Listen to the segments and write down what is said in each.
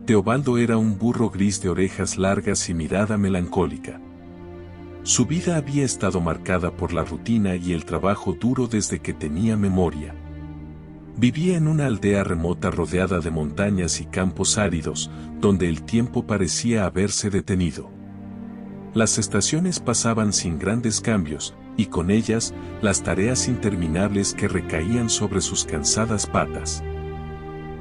Teobaldo era un burro gris de orejas largas y mirada melancólica. Su vida había estado marcada por la rutina y el trabajo duro desde que tenía memoria. Vivía en una aldea remota rodeada de montañas y campos áridos, donde el tiempo parecía haberse detenido. Las estaciones pasaban sin grandes cambios, y con ellas, las tareas interminables que recaían sobre sus cansadas patas.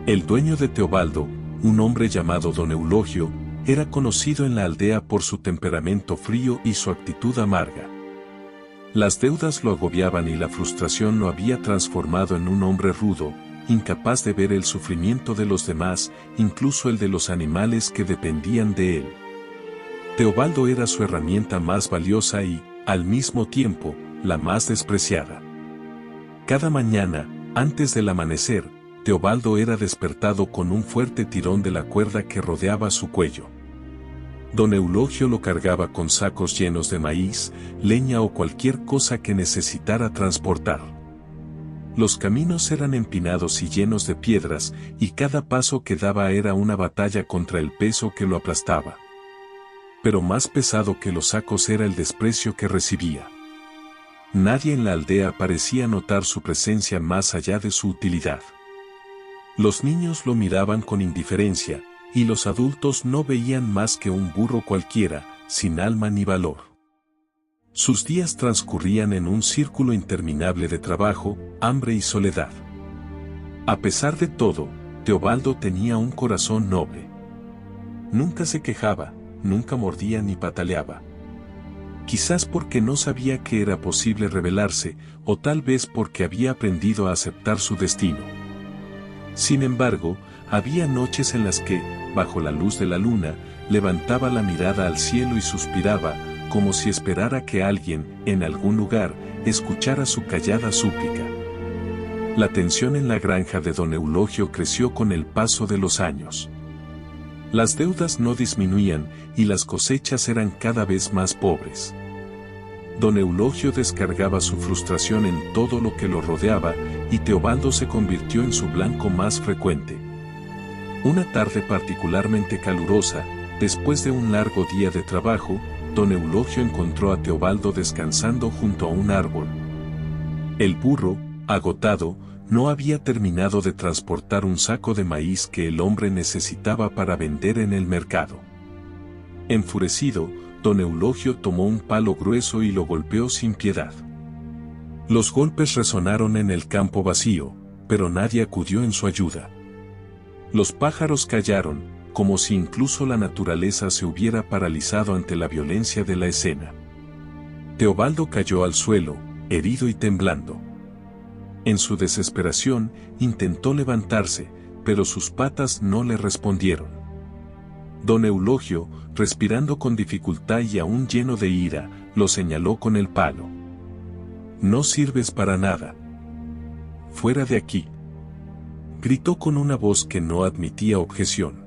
El dueño de Teobaldo, un hombre llamado Don Eulogio, era conocido en la aldea por su temperamento frío y su actitud amarga. Las deudas lo agobiaban y la frustración lo había transformado en un hombre rudo, incapaz de ver el sufrimiento de los demás, incluso el de los animales que dependían de él. Teobaldo era su herramienta más valiosa y, al mismo tiempo, la más despreciada. Cada mañana, antes del amanecer, Teobaldo era despertado con un fuerte tirón de la cuerda que rodeaba su cuello. Don Eulogio lo cargaba con sacos llenos de maíz, leña o cualquier cosa que necesitara transportar. Los caminos eran empinados y llenos de piedras, y cada paso que daba era una batalla contra el peso que lo aplastaba. Pero más pesado que los sacos era el desprecio que recibía. Nadie en la aldea parecía notar su presencia más allá de su utilidad. Los niños lo miraban con indiferencia, y los adultos no veían más que un burro cualquiera, sin alma ni valor. Sus días transcurrían en un círculo interminable de trabajo, hambre y soledad. A pesar de todo, Teobaldo tenía un corazón noble. Nunca se quejaba, nunca mordía ni pataleaba. Quizás porque no sabía que era posible rebelarse, o tal vez porque había aprendido a aceptar su destino. Sin embargo, había noches en las que, bajo la luz de la luna, levantaba la mirada al cielo y suspiraba, como si esperara que alguien, en algún lugar, escuchara su callada súplica. La tensión en la granja de Don Eulogio creció con el paso de los años. Las deudas no disminuían, y las cosechas eran cada vez más pobres. Don Eulogio descargaba su frustración en todo lo que lo rodeaba, y Teobaldo se convirtió en su blanco más frecuente. Una tarde particularmente calurosa, después de un largo día de trabajo, Don Eulogio encontró a Teobaldo descansando junto a un árbol. El burro, agotado, no había terminado de transportar un saco de maíz que el hombre necesitaba para vender en el mercado. Enfurecido, Don Eulogio tomó un palo grueso y lo golpeó sin piedad. Los golpes resonaron en el campo vacío, pero nadie acudió en su ayuda. Los pájaros callaron, como si incluso la naturaleza se hubiera paralizado ante la violencia de la escena. Teobaldo cayó al suelo, herido y temblando. En su desesperación, intentó levantarse, pero sus patas no le respondieron. Don Eulogio, respirando con dificultad y aún lleno de ira, lo señaló con el palo. «No sirves para nada. Fuera de aquí», gritó con una voz que no admitía objeción.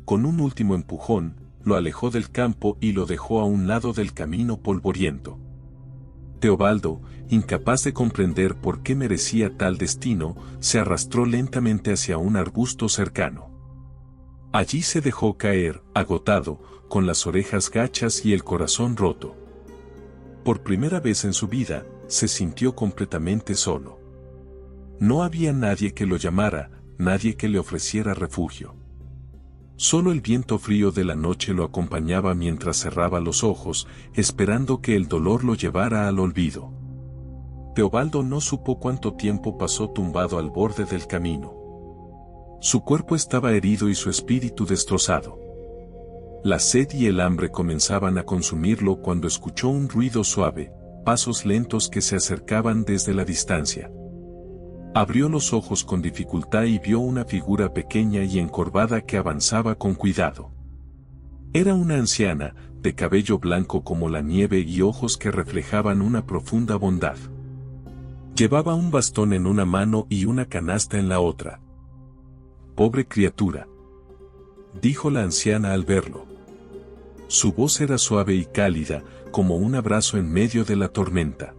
Con un último empujón, lo alejó del campo y lo dejó a un lado del camino polvoriento. Teobaldo, incapaz de comprender por qué merecía tal destino, se arrastró lentamente hacia un arbusto cercano. Allí se dejó caer, agotado, con las orejas gachas y el corazón roto. Por primera vez en su vida, se sintió completamente solo. No había nadie que lo llamara, nadie que le ofreciera refugio. Solo el viento frío de la noche lo acompañaba mientras cerraba los ojos, esperando que el dolor lo llevara al olvido. Teobaldo no supo cuánto tiempo pasó tumbado al borde del camino. Su cuerpo estaba herido y su espíritu destrozado. La sed y el hambre comenzaban a consumirlo cuando escuchó un ruido suave, pasos lentos que se acercaban desde la distancia. Abrió los ojos con dificultad y vio una figura pequeña y encorvada que avanzaba con cuidado. Era una anciana, de cabello blanco como la nieve y ojos que reflejaban una profunda bondad. Llevaba un bastón en una mano y una canasta en la otra. «Pobre criatura», dijo la anciana al verlo. Su voz era suave y cálida, como un abrazo en medio de la tormenta.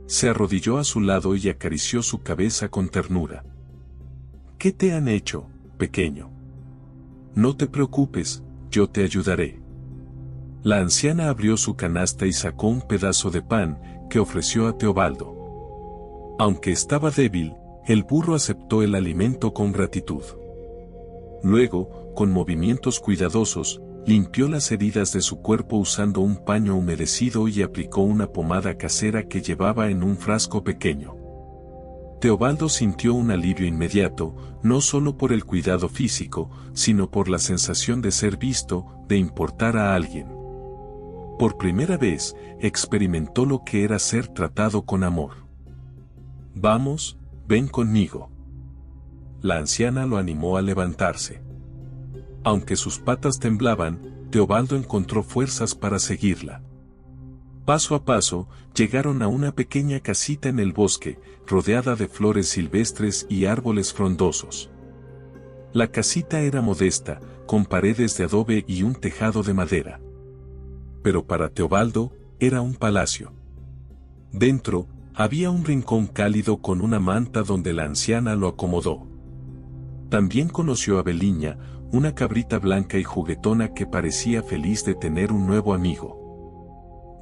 Se arrodilló a su lado y acarició su cabeza con ternura. «¿Qué te han hecho, pequeño?», No te preocupes, yo te ayudaré. La anciana abrió su canasta y sacó un pedazo de pan, que ofreció a Teobaldo. Aunque estaba débil, el burro aceptó el alimento con gratitud. Luego, con movimientos cuidadosos, limpió las heridas de su cuerpo usando un paño humedecido y aplicó una pomada casera que llevaba en un frasco pequeño. Teobaldo sintió un alivio inmediato, no solo por el cuidado físico, sino por la sensación de ser visto, de importar a alguien. Por primera vez, experimentó lo que era ser tratado con amor. Vamos, ven conmigo. La anciana lo animó a levantarse. Aunque sus patas temblaban, Teobaldo encontró fuerzas para seguirla. Paso a paso, llegaron a una pequeña casita en el bosque, rodeada de flores silvestres y árboles frondosos. La casita era modesta, con paredes de adobe y un tejado de madera. Pero para Teobaldo, era un palacio. Dentro, había un rincón cálido con una manta donde la anciana lo acomodó. También conoció a Beliña, una cabrita blanca y juguetona que parecía feliz de tener un nuevo amigo.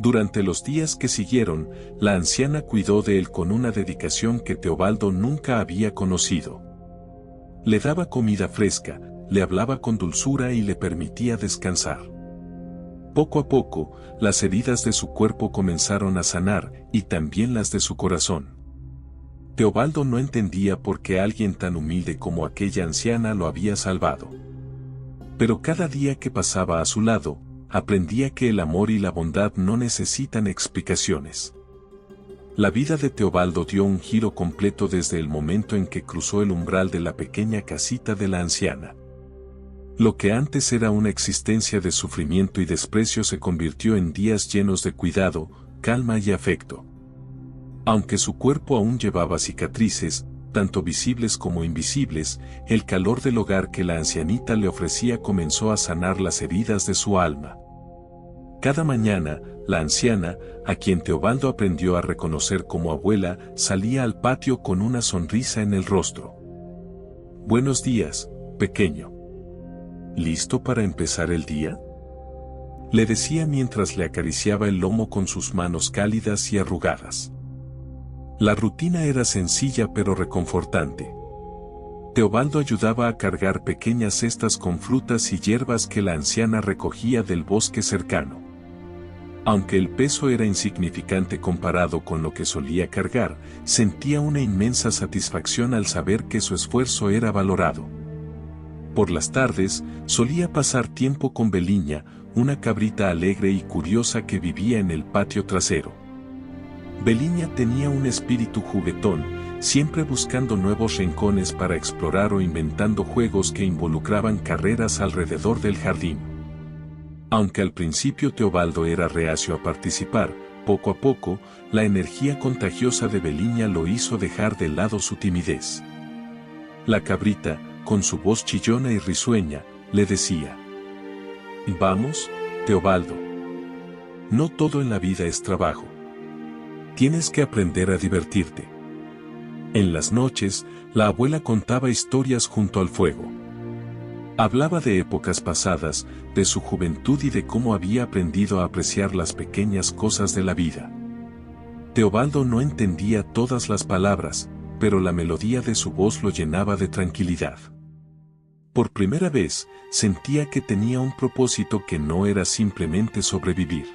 Durante los días que siguieron, la anciana cuidó de él con una dedicación que Teobaldo nunca había conocido. Le daba comida fresca, le hablaba con dulzura y le permitía descansar. Poco a poco, las heridas de su cuerpo comenzaron a sanar, y también las de su corazón. Teobaldo no entendía por qué alguien tan humilde como aquella anciana lo había salvado. Pero cada día que pasaba a su lado, aprendía que el amor y la bondad no necesitan explicaciones. La vida de Teobaldo dio un giro completo desde el momento en que cruzó el umbral de la pequeña casita de la anciana. Lo que antes era una existencia de sufrimiento y desprecio se convirtió en días llenos de cuidado, calma y afecto. Aunque su cuerpo aún llevaba cicatrices, tanto visibles como invisibles, el calor del hogar que la ancianita le ofrecía comenzó a sanar las heridas de su alma. Cada mañana, la anciana, a quien Teobaldo aprendió a reconocer como abuela, salía al patio con una sonrisa en el rostro. «Buenos días, pequeño. ¿Listo para empezar el día?», le decía mientras le acariciaba el lomo con sus manos cálidas y arrugadas. La rutina era sencilla pero reconfortante. Teobaldo ayudaba a cargar pequeñas cestas con frutas y hierbas que la anciana recogía del bosque cercano. Aunque el peso era insignificante comparado con lo que solía cargar, sentía una inmensa satisfacción al saber que su esfuerzo era valorado. Por las tardes, solía pasar tiempo con Beliña, una cabrita alegre y curiosa que vivía en el patio trasero. Beliña tenía un espíritu juguetón, siempre buscando nuevos rincones para explorar o inventando juegos que involucraban carreras alrededor del jardín. Aunque al principio Teobaldo era reacio a participar, poco a poco, la energía contagiosa de Beliña lo hizo dejar de lado su timidez. La cabrita, con su voz chillona y risueña, le decía: «Vamos, Teobaldo. No todo en la vida es trabajo. Tienes que aprender a divertirte». En las noches, la abuela contaba historias junto al fuego. Hablaba de épocas pasadas, de su juventud y de cómo había aprendido a apreciar las pequeñas cosas de la vida. Teobaldo no entendía todas las palabras, pero la melodía de su voz lo llenaba de tranquilidad. Por primera vez, sentía que tenía un propósito que no era simplemente sobrevivir.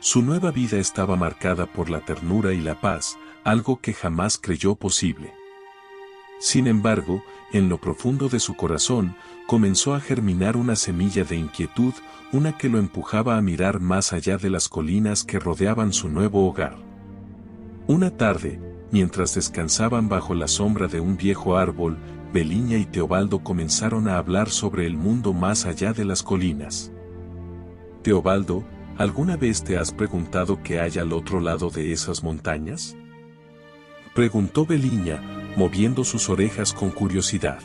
Su nueva vida estaba marcada por la ternura y la paz, algo que jamás creyó posible. Sin embargo, en lo profundo de su corazón, comenzó a germinar una semilla de inquietud, una que lo empujaba a mirar más allá de las colinas que rodeaban su nuevo hogar. Una tarde, mientras descansaban bajo la sombra de un viejo árbol, Beliña y Teobaldo comenzaron a hablar sobre el mundo más allá de las colinas. «Teobaldo, ¿alguna vez te has preguntado qué hay al otro lado de esas montañas?», preguntó Beliña, moviendo sus orejas con curiosidad.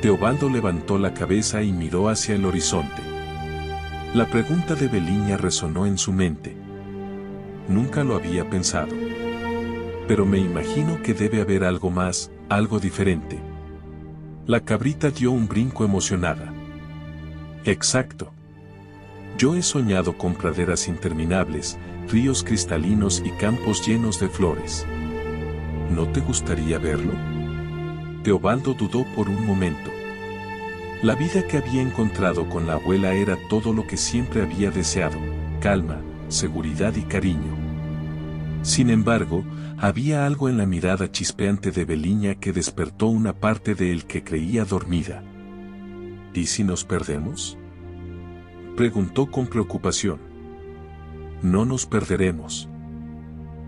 Teobaldo levantó la cabeza y miró hacia el horizonte. La pregunta de Beliña resonó en su mente. Nunca lo había pensado. Pero me imagino que debe haber algo más, algo diferente. La cabrita dio un brinco emocionada. Exacto. Yo he soñado con praderas interminables, ríos cristalinos y campos llenos de flores. ¿No te gustaría verlo? Teobaldo dudó por un momento. La vida que había encontrado con la abuela era todo lo que siempre había deseado: calma, seguridad y cariño. Sin embargo, había algo en la mirada chispeante de Beliña que despertó una parte de él que creía dormida. ¿Y si nos perdemos?, preguntó con preocupación. No nos perderemos.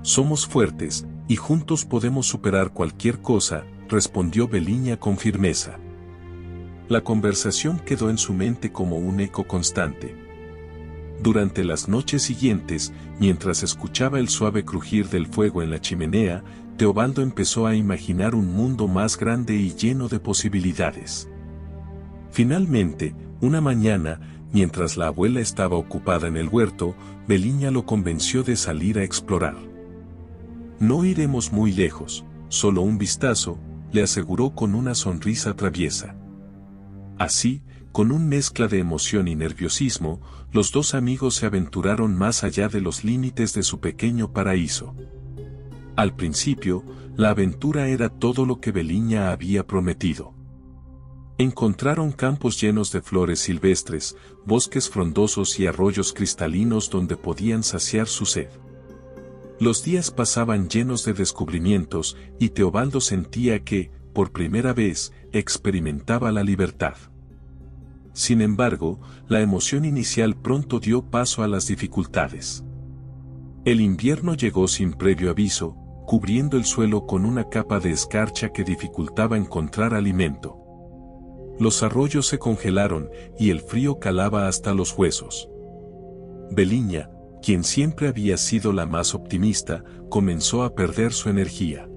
Somos fuertes, y juntos podemos superar cualquier cosa, respondió Beliña con firmeza. La conversación quedó en su mente como un eco constante. Durante las noches siguientes, mientras escuchaba el suave crujir del fuego en la chimenea, Teobaldo empezó a imaginar un mundo más grande y lleno de posibilidades. Finalmente, una mañana, mientras la abuela estaba ocupada en el huerto, Beliña lo convenció de salir a explorar. No iremos muy lejos, solo un vistazo, le aseguró con una sonrisa traviesa. Así, con una mezcla de emoción y nerviosismo, los dos amigos se aventuraron más allá de los límites de su pequeño paraíso. Al principio, la aventura era todo lo que Beliña había prometido. Encontraron campos llenos de flores silvestres, bosques frondosos y arroyos cristalinos donde podían saciar su sed. Los días pasaban llenos de descubrimientos, y Teobaldo sentía que, por primera vez, experimentaba la libertad. Sin embargo, la emoción inicial pronto dio paso a las dificultades. El invierno llegó sin previo aviso, cubriendo el suelo con una capa de escarcha que dificultaba encontrar alimento. Los arroyos se congelaron, y el frío calaba hasta los huesos. Beliña, quien siempre había sido la más optimista, comenzó a perder su energía.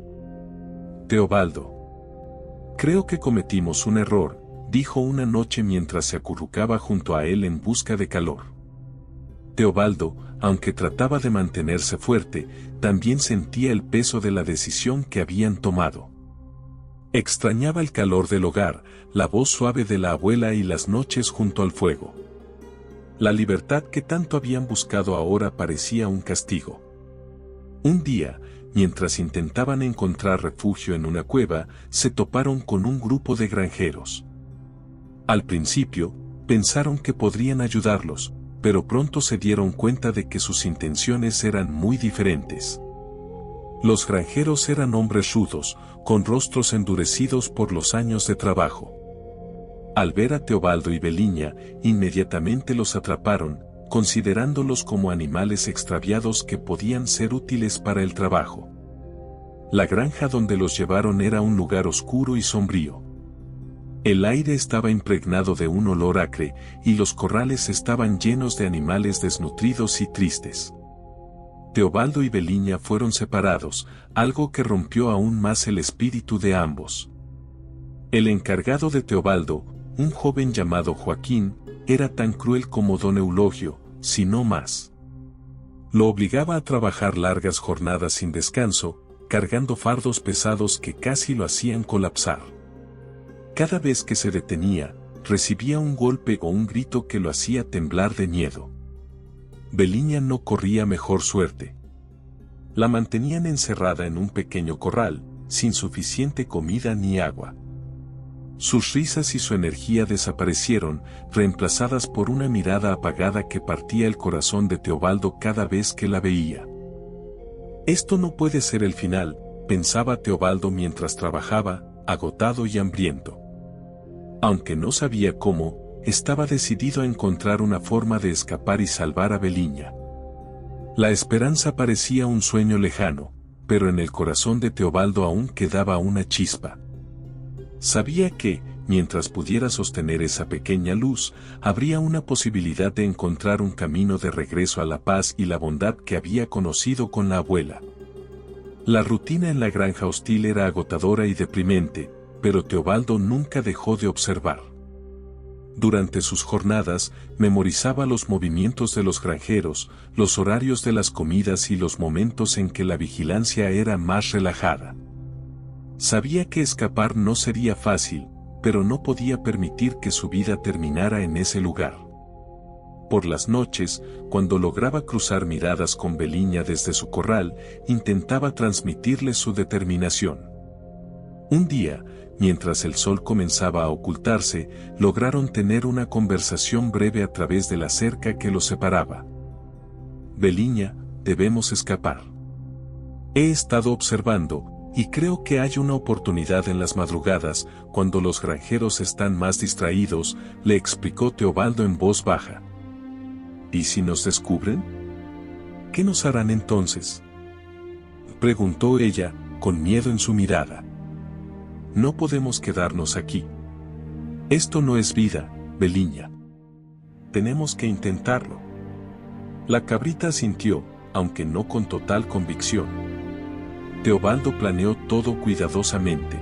Teobaldo. Creo que cometimos un error, dijo una noche mientras se acurrucaba junto a él en busca de calor. Teobaldo, aunque trataba de mantenerse fuerte, también sentía el peso de la decisión que habían tomado. Extrañaba el calor del hogar, la voz suave de la abuela y las noches junto al fuego. La libertad que tanto habían buscado ahora parecía un castigo. Un día, mientras intentaban encontrar refugio en una cueva, se toparon con un grupo de granjeros. Al principio, pensaron que podrían ayudarlos, pero pronto se dieron cuenta de que sus intenciones eran muy diferentes. Los granjeros eran hombres rudos, con rostros endurecidos por los años de trabajo. Al ver a Teobaldo y Beliña, inmediatamente los atraparon, considerándolos como animales extraviados que podían ser útiles para el trabajo. La granja donde los llevaron era un lugar oscuro y sombrío. El aire estaba impregnado de un olor acre, y los corrales estaban llenos de animales desnutridos y tristes. Teobaldo y Beliña fueron separados, algo que rompió aún más el espíritu de ambos. El encargado de Teobaldo, un joven llamado Joaquín, era tan cruel como don Eulogio, si no más. Lo obligaba a trabajar largas jornadas sin descanso, cargando fardos pesados que casi lo hacían colapsar. Cada vez que se detenía, recibía un golpe o un grito que lo hacía temblar de miedo. Beliña no corría mejor suerte. La mantenían encerrada en un pequeño corral, sin suficiente comida ni agua. Sus risas y su energía desaparecieron, reemplazadas por una mirada apagada que partía el corazón de Teobaldo cada vez que la veía. Esto no puede ser el final, pensaba Teobaldo mientras trabajaba, agotado y hambriento. Aunque no sabía cómo, estaba decidido a encontrar una forma de escapar y salvar a Beliña. La esperanza parecía un sueño lejano, pero en el corazón de Teobaldo aún quedaba una chispa. Sabía que, mientras pudiera sostener esa pequeña luz, habría una posibilidad de encontrar un camino de regreso a la paz y la bondad que había conocido con la abuela. La rutina en la granja hostil era agotadora y deprimente, pero Teobaldo nunca dejó de observar. Durante sus jornadas, memorizaba los movimientos de los granjeros, los horarios de las comidas y los momentos en que la vigilancia era más relajada. Sabía que escapar no sería fácil, pero no podía permitir que su vida terminara en ese lugar. Por las noches, cuando lograba cruzar miradas con Beliña desde su corral, intentaba transmitirle su determinación. Un día, mientras el sol comenzaba a ocultarse, lograron tener una conversación breve a través de la cerca que los separaba. Beliña, debemos escapar. He estado observando, y creo que hay una oportunidad en las madrugadas, cuando los granjeros están más distraídos, le explicó Teobaldo en voz baja. ¿Y si nos descubren? ¿Qué nos harán entonces?, preguntó ella, con miedo en su mirada. No podemos quedarnos aquí. Esto no es vida, Beliña. Tenemos que intentarlo. La cabrita asintió, aunque no con total convicción. Teobaldo planeó todo cuidadosamente.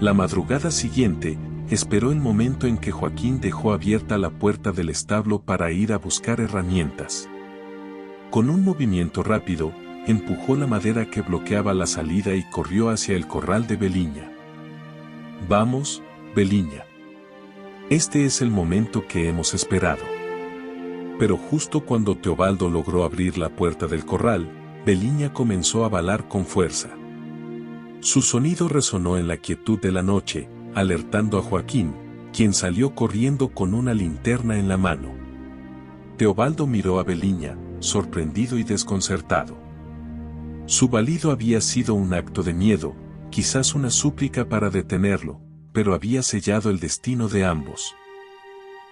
La madrugada siguiente, esperó el momento en que Joaquín dejó abierta la puerta del establo para ir a buscar herramientas. Con un movimiento rápido, empujó la madera que bloqueaba la salida y corrió hacia el corral de Beliña. Vamos, Beliña. Este es el momento que hemos esperado. Pero justo cuando Teobaldo logró abrir la puerta del corral, Beliña comenzó a balar con fuerza. Su sonido resonó en la quietud de la noche, alertando a Joaquín, quien salió corriendo con una linterna en la mano. Teobaldo miró a Beliña, sorprendido y desconcertado. Su balido había sido un acto de miedo, quizás una súplica para detenerlo, pero había sellado el destino de ambos.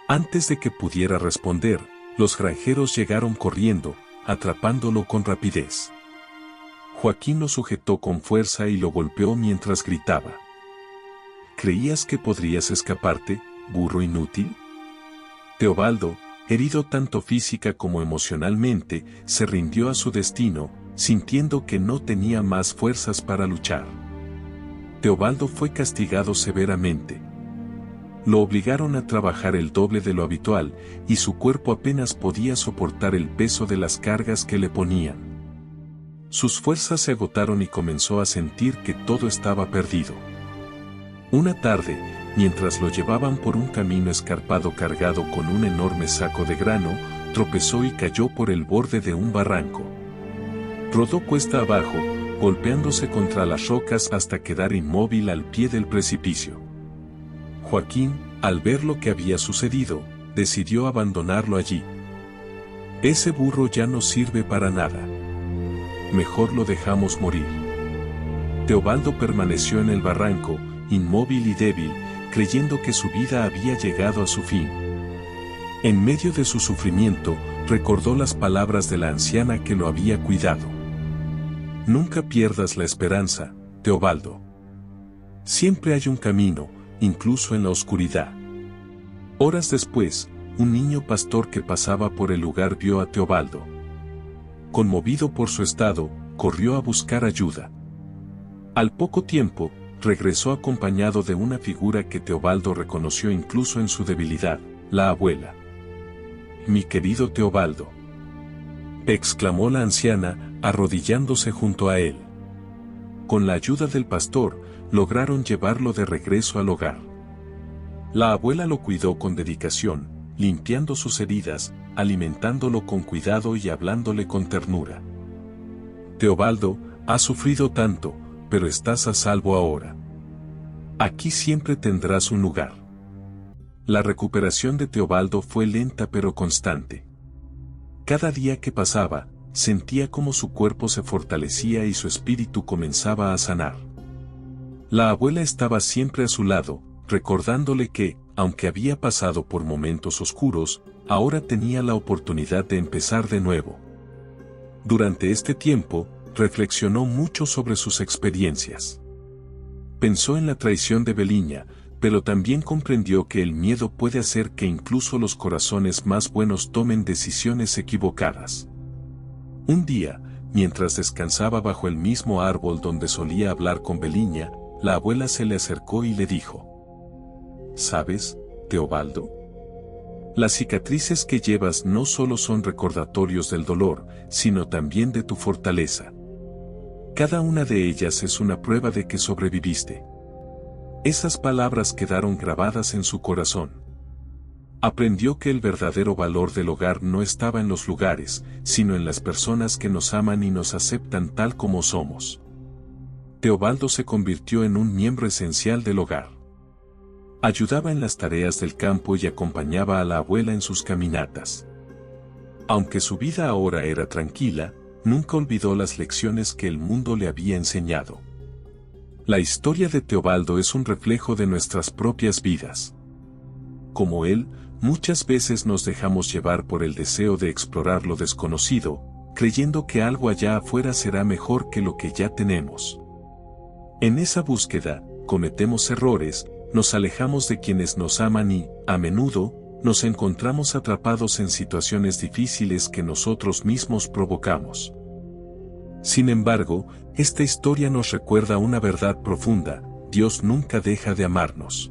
Antes de que pudiera responder, los granjeros llegaron corriendo, atrapándolo con rapidez. Joaquín lo sujetó con fuerza y lo golpeó mientras gritaba. ¿Creías que podrías escaparte, burro inútil? Teobaldo, herido tanto física como emocionalmente, se rindió a su destino, sintiendo que no tenía más fuerzas para luchar. Teobaldo fue castigado severamente. Lo obligaron a trabajar el doble de lo habitual, y su cuerpo apenas podía soportar el peso de las cargas que le ponían. Sus fuerzas se agotaron y comenzó a sentir que todo estaba perdido. Una tarde, mientras lo llevaban por un camino escarpado cargado con un enorme saco de grano, tropezó y cayó por el borde de un barranco. Rodó cuesta abajo, golpeándose contra las rocas hasta quedar inmóvil al pie del precipicio. Joaquín, al ver lo que había sucedido, decidió abandonarlo allí. Ese burro ya no sirve para nada. Mejor lo dejamos morir. Teobaldo permaneció en el barranco, inmóvil y débil, creyendo que su vida había llegado a su fin. En medio de su sufrimiento, recordó las palabras de la anciana que lo había cuidado. Nunca pierdas la esperanza, Teobaldo. Siempre hay un camino, incluso en la oscuridad. Horas después, un niño pastor que pasaba por el lugar vio a Teobaldo. Conmovido por su estado, corrió a buscar ayuda. Al poco tiempo, regresó acompañado de una figura que Teobaldo reconoció incluso en su debilidad, la abuela. «Mi querido Teobaldo», exclamó la anciana, arrodillándose junto a él. Con la ayuda del pastor, lograron llevarlo de regreso al hogar. La abuela lo cuidó con dedicación, limpiando sus heridas, alimentándolo con cuidado y hablándole con ternura. «Teobaldo, has sufrido tanto, pero estás a salvo ahora. Aquí siempre tendrás un lugar». La recuperación de Teobaldo fue lenta pero constante. Cada día que pasaba, sentía como su cuerpo se fortalecía y su espíritu comenzaba a sanar. La abuela estaba siempre a su lado, recordándole que, aunque había pasado por momentos oscuros, ahora tenía la oportunidad de empezar de nuevo. Durante este tiempo, reflexionó mucho sobre sus experiencias. Pensó en la traición de Beliña, pero también comprendió que el miedo puede hacer que incluso los corazones más buenos tomen decisiones equivocadas. Un día, mientras descansaba bajo el mismo árbol donde solía hablar con Beliña, la abuela se le acercó y le dijo: «¿Sabes, Teobaldo? Las cicatrices que llevas no solo son recordatorios del dolor, sino también de tu fortaleza. Cada una de ellas es una prueba de que sobreviviste. Esas palabras quedaron grabadas en su corazón. Aprendió que el verdadero valor del hogar no estaba en los lugares, sino en las personas que nos aman y nos aceptan tal como somos. Teobaldo se convirtió en un miembro esencial del hogar. Ayudaba en las tareas del campo y acompañaba a la abuela en sus caminatas. Aunque su vida ahora era tranquila, nunca olvidó las lecciones que el mundo le había enseñado. La historia de Teobaldo es un reflejo de nuestras propias vidas. Como él, muchas veces nos dejamos llevar por el deseo de explorar lo desconocido, creyendo que algo allá afuera será mejor que lo que ya tenemos. En esa búsqueda, cometemos errores, nos alejamos de quienes nos aman y, a menudo, nos encontramos atrapados en situaciones difíciles que nosotros mismos provocamos. Sin embargo, esta historia nos recuerda una verdad profunda: Dios nunca deja de amarnos.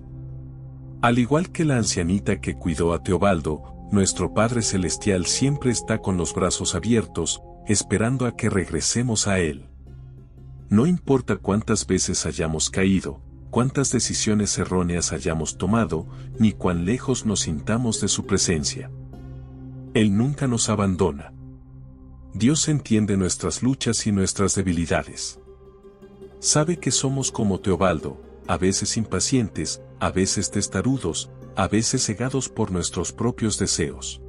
Al igual que la ancianita que cuidó a Teobaldo, nuestro Padre Celestial siempre está con los brazos abiertos, esperando a que regresemos a Él. No importa cuántas veces hayamos caído, cuántas decisiones erróneas hayamos tomado, ni cuán lejos nos sintamos de su presencia. Él nunca nos abandona. Dios entiende nuestras luchas y nuestras debilidades. Sabe que somos como Teobaldo, a veces impacientes, a veces testarudos, a veces cegados por nuestros propios deseos.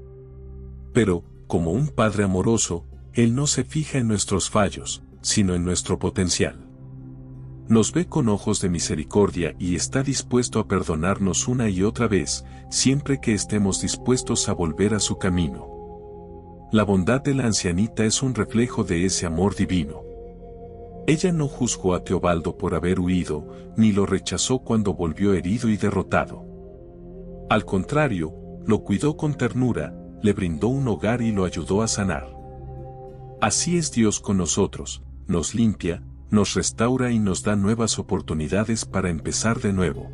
Pero, como un Padre amoroso, Él no se fija en nuestros fallos, sino en nuestro potencial. Nos ve con ojos de misericordia y está dispuesto a perdonarnos una y otra vez, siempre que estemos dispuestos a volver a su camino. La bondad de la ancianita es un reflejo de ese amor divino. Ella no juzgó a Teobaldo por haber huido, ni lo rechazó cuando volvió herido y derrotado. Al contrario, lo cuidó con ternura, le brindó un hogar y lo ayudó a sanar. Así es Dios con nosotros: nos limpia, nos restaura y nos da nuevas oportunidades para empezar de nuevo.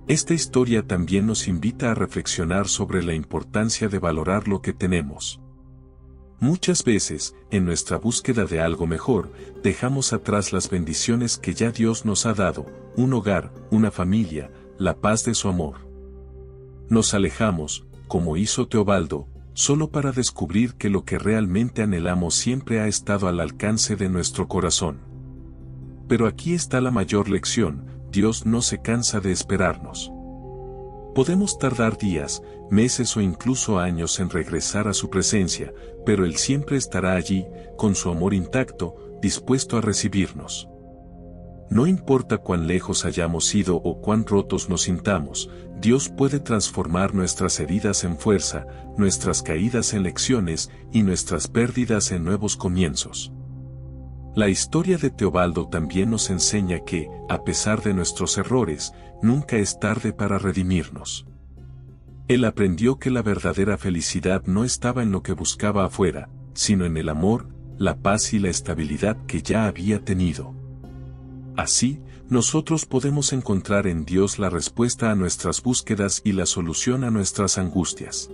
Esta historia también nos invita a reflexionar sobre la importancia de valorar lo que tenemos. Muchas veces, en nuestra búsqueda de algo mejor, dejamos atrás las bendiciones que ya Dios nos ha dado: un hogar, una familia, la paz de su amor. Nos alejamos, como hizo Teobaldo, solo para descubrir que lo que realmente anhelamos siempre ha estado al alcance de nuestro corazón. Pero aquí está la mayor lección: Dios no se cansa de esperarnos. Podemos tardar días, meses o incluso años en regresar a su presencia, pero Él siempre estará allí, con su amor intacto, dispuesto a recibirnos. No importa cuán lejos hayamos ido o cuán rotos nos sintamos, Dios puede transformar nuestras heridas en fuerza, nuestras caídas en lecciones y nuestras pérdidas en nuevos comienzos. La historia de Teobaldo también nos enseña que, a pesar de nuestros errores, nunca es tarde para redimirnos. Él aprendió que la verdadera felicidad no estaba en lo que buscaba afuera, sino en el amor, la paz y la estabilidad que ya había tenido. Así, nosotros podemos encontrar en Dios la respuesta a nuestras búsquedas y la solución a nuestras angustias.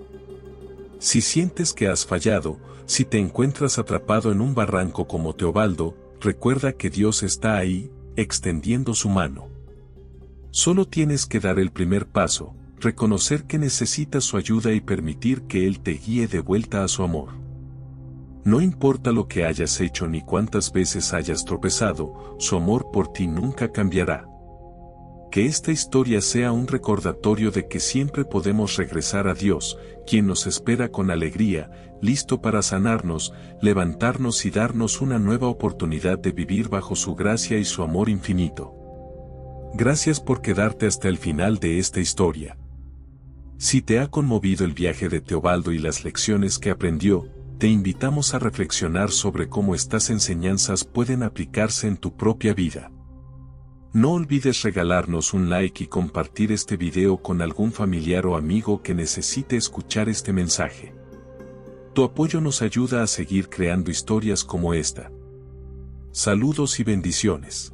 Si sientes que has fallado, si te encuentras atrapado en un barranco como Teobaldo, recuerda que Dios está ahí, extendiendo su mano. Solo tienes que dar el primer paso, reconocer que necesitas su ayuda y permitir que Él te guíe de vuelta a su amor. No importa lo que hayas hecho ni cuántas veces hayas tropezado, su amor por ti nunca cambiará. Que esta historia sea un recordatorio de que siempre podemos regresar a Dios, quien nos espera con alegría, listo para sanarnos, levantarnos y darnos una nueva oportunidad de vivir bajo su gracia y su amor infinito. Gracias por quedarte hasta el final de esta historia. Si te ha conmovido el viaje de Teobaldo y las lecciones que aprendió, te invitamos a reflexionar sobre cómo estas enseñanzas pueden aplicarse en tu propia vida. No olvides regalarnos un like y compartir este video con algún familiar o amigo que necesite escuchar este mensaje. Tu apoyo nos ayuda a seguir creando historias como esta. Saludos y bendiciones.